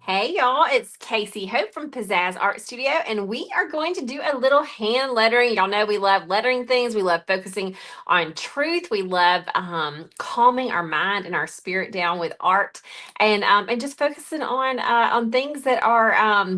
Hey y'all, it's Casey Hope from Pizzazz Art Studio, and we are going to do a little hand lettering. Y'all know we love lettering things. We love focusing on truth. We love calming our mind and our spirit down with art, and just focusing on things that are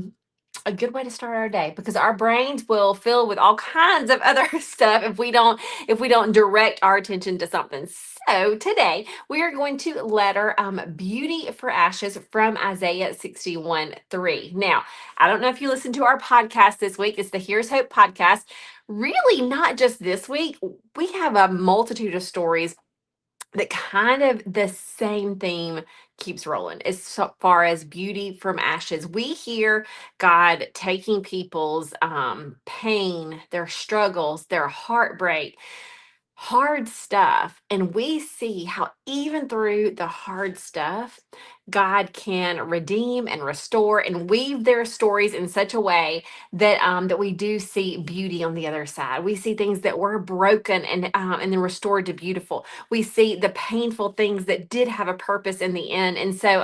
a good way to start our day, because our brains will fill with all kinds of other stuff if we don't direct our attention to something. So today we are going to letter beauty for ashes from Isaiah 61:3. Now, I don't know if you listened to our podcast this week. It's the Here's Hope podcast. Really, not just this week. We have a multitude of stories that kind of the same theme keeps rolling as far as beauty from ashes. We hear God taking people's pain, their struggles, their heartbreak, hard stuff, and we see how even through the hard stuff, God can redeem and restore and weave their stories in such a way that we do see beauty on the other side. We see things that were broken and then restored to beautiful. We see the painful things that did have a purpose in the end. And so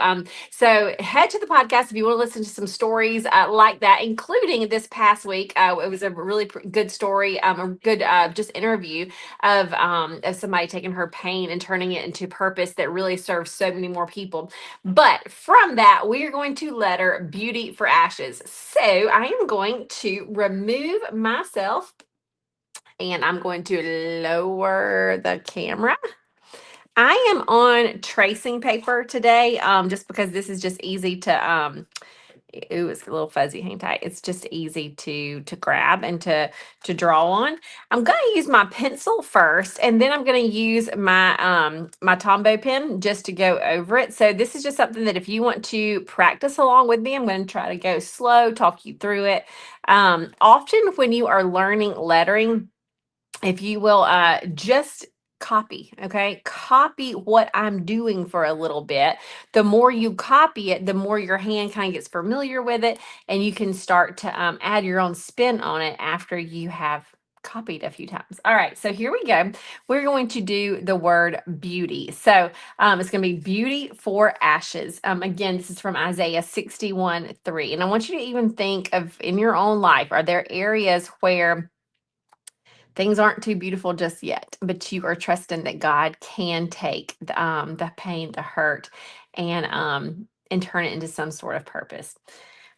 head to the podcast if you want to listen to some stories like that, including this past week. It was a really good story, a good just interview of somebody taking her pain and turning it into purpose that really serves so many more people. But from that, we are going to letter beauty for ashes. So I am going to remove myself and I'm going to lower the camera. I am on tracing paper today, just because this is just easy to ooh, it's a little fuzzy, hang tight. It's just easy to grab and to draw on. I'm going to use my pencil first, and then I'm going to use my Tombow pen just to go over it. So this is just something that if you want to practice along with me, I'm going to try to go slow, talk you through it. Often when you are learning lettering, if you will just copy, okay, copy what I'm doing for a little bit. The more you copy it, the more your hand kind of gets familiar with it, and you can start to add your own spin on it after you have copied a few times. All right, so here we go. We're going to do the word beauty. So it's going to be beauty for ashes. Again, this is from Isaiah 61:3, and I want you to even think of in your own life, are there areas where things aren't too beautiful just yet, but you are trusting that God can take the pain, the hurt, and turn it into some sort of purpose.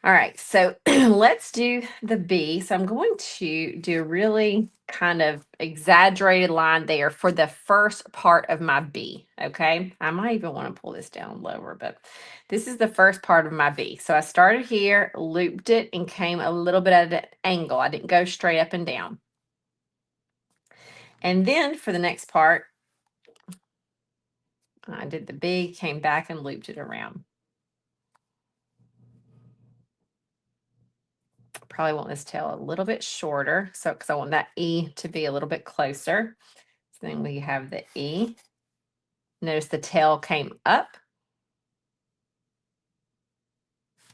All right, so let's do the B. So I'm going to do a really kind of exaggerated line there for the first part of my B. Okay, I might even want to pull this down lower, but this is the first part of my B. So I started here, looped it, and came a little bit at an angle. I didn't go straight up and down. And then for the next part, I did the B, came back and looped it around. Probably want this tail a little bit shorter, so because I want that E to be a little bit closer. So then we have the E. Notice the tail came up.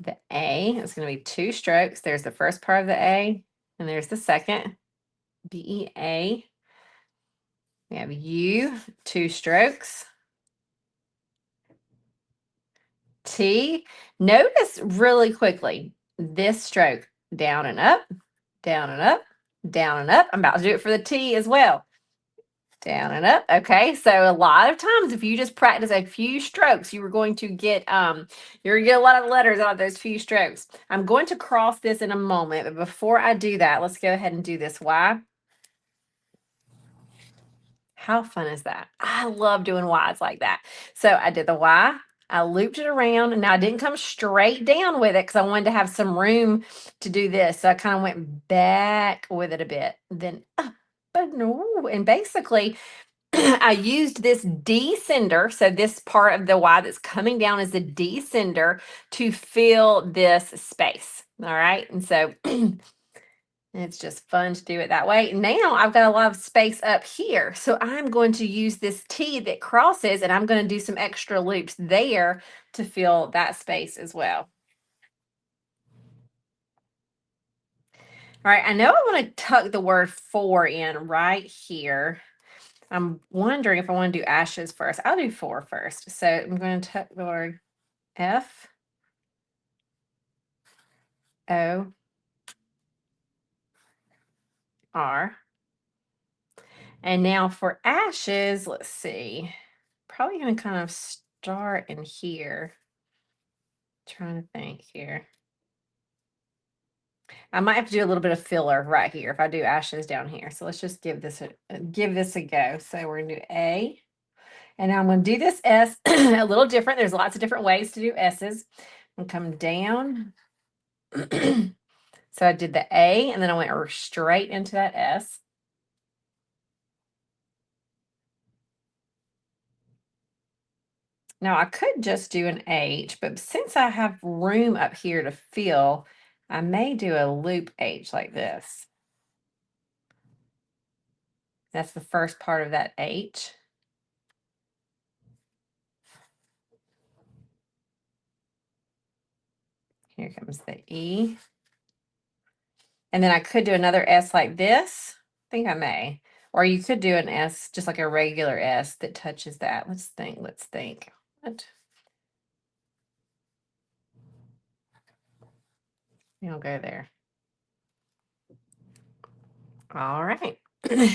The A is going to be 2 strokes. There's the first part of the A, and there's the second. B-E-A. We have U, 2 strokes. T. Notice really quickly this stroke, down and up, down and up, down and up. I'm about to do it for the T as well. Down and up. Okay. So a lot of times if you just practice a few strokes, you're going to get a lot of letters out of those few strokes. I'm going to cross this in a moment, but before I do that, let's go ahead and do this Y. How fun is that? I love doing Ys like that. So I did the Y. I looped it around, and now I didn't come straight down with it because I wanted to have some room to do this. So I kind of went back with it a bit, then up, but no. And basically, I used this descender. So this part of the Y that's coming down is the descender to fill this space. All right. And so it's just fun to do it that way. Now I've got a lot of space up here. So I'm going to use this T that crosses, and I'm going to do some extra loops there to fill that space as well. All right, I know I want to tuck the word for in right here. I'm wondering if I want to do ashes first. I'll do for first. So I'm going to tuck the word F O R. And now for ashes, let's see. Probably going to kind of start in here. Trying to think here. I might have to do a little bit of filler right here if I do ashes down here. So let's just give this a go. So we're gonna do A, and now I'm gonna do this S a little different. There's lots of different ways to do S's. I'm gonna come down. So I did the A, and then I went straight into that S. Now I could just do an H, but since I have room up here to fill, I may do a loop H like this. That's the first part of that H. Here comes the E. And then I could do another S like this. I think I may. Or you could do an S, just like a regular S that touches that. Let's think. What? I'll go there. All right.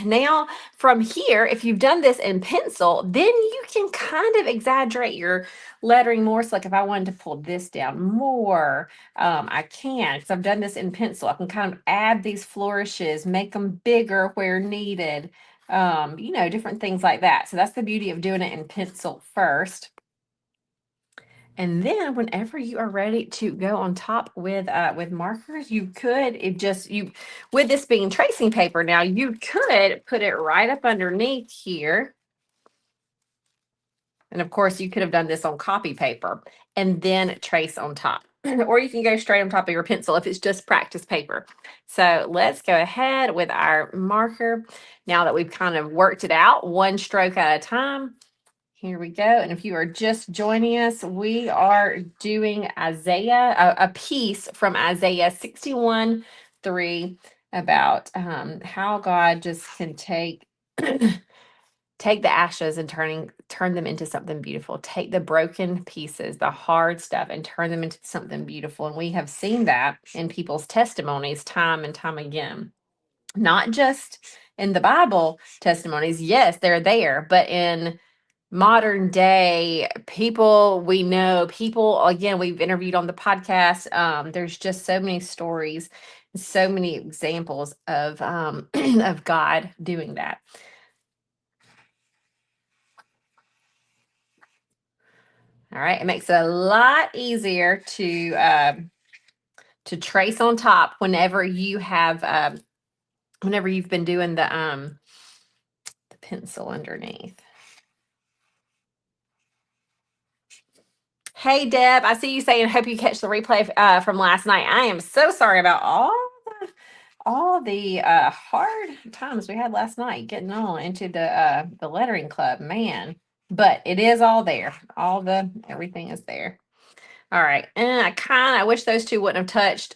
Now, from here, if you've done this in pencil, then you can kind of exaggerate your lettering more. So like if I wanted to pull this down more, I can, because I've done this in pencil. I can kind of add these flourishes, make them bigger where needed, different things like that. So that's the beauty of doing it in pencil first. And then whenever you are ready to go on top with markers, you could, with this being tracing paper now, you could put it right up underneath here. And of course, you could have done this on copy paper and then trace on top. Or you can go straight on top of your pencil if it's just practice paper. So let's go ahead with our marker. Now that we've kind of worked it out, one stroke at a time. Here we go. And if you are just joining us, we are doing Isaiah, a piece from Isaiah 61:3 about how God just can take take the ashes and turn them into something beautiful. Take the broken pieces, the hard stuff, and turn them into something beautiful. And we have seen that in people's testimonies time and time again. Not just in the Bible testimonies. Yes, they're there, but in modern day people we know, people again we've interviewed on the podcast, there's just so many stories, so many examples of of God doing that. All right, it makes it a lot easier to trace on top whenever you have whenever you've been doing the pencil underneath. Hey Deb, I see you saying hope you catch the replay from last night. I am so sorry about all the hard times we had last night getting on into the lettering club, man. But it is all there. Everything is there. All right. And I wish those two wouldn't have touched,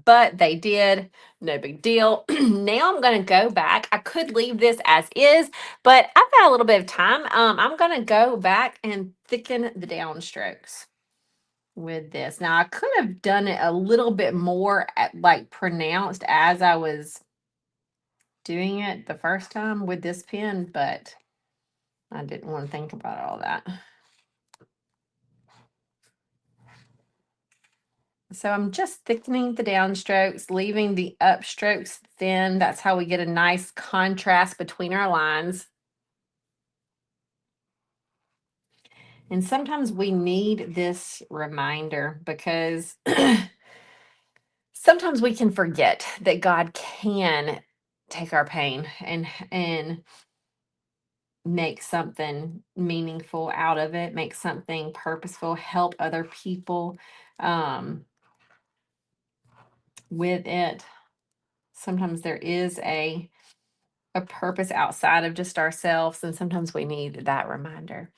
but they did. No big deal. Now I'm going to go back. I could leave this as is, but I've got a little bit of time. I'm going to go back and thicken the downstrokes with this. Now I could have done it a little bit more like pronounced as I was doing it the first time with this pen, but I didn't want to think about all that. So I'm just thickening the downstrokes, leaving the upstrokes thin. That's how we get a nice contrast between our lines. And sometimes we need this reminder because sometimes we can forget that God can take our pain and make something meaningful out of it, make something purposeful, help other people with it. Sometimes there is a purpose outside of just ourselves, and sometimes we need that reminder.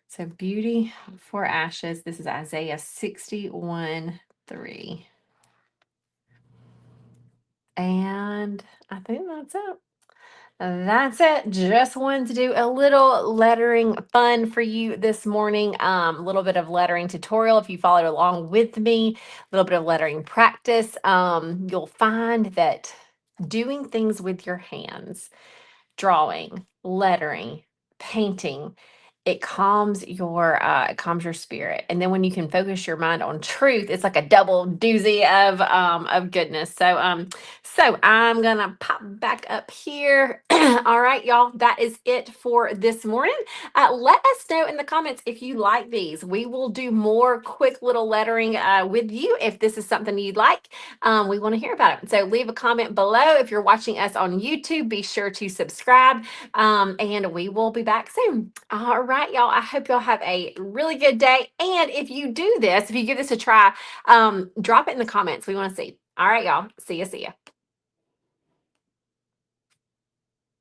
So beauty for ashes. This is Isaiah 61:3. And I think that's it. That's it. Just wanted to do a little lettering fun for you this morning. A little bit of lettering tutorial if you followed along with me, a little bit of lettering practice. You'll find that doing things with your hands, drawing, lettering, painting, it calms your spirit. And then when you can focus your mind on truth, it's like a double doozy of goodness. So I'm gonna pop back up here. All right, y'all, that is it for this morning. Let us know in the comments if you like these. We will do more quick little lettering with you if this is something you'd like. We want to hear about it. So leave a comment below. If you're watching us on YouTube, be sure to subscribe. And we will be back soon. All right, y'all. I hope y'all have a really good day. And if you do this, if you give this a try, drop it in the comments. We want to see. All right, y'all. See ya. See ya.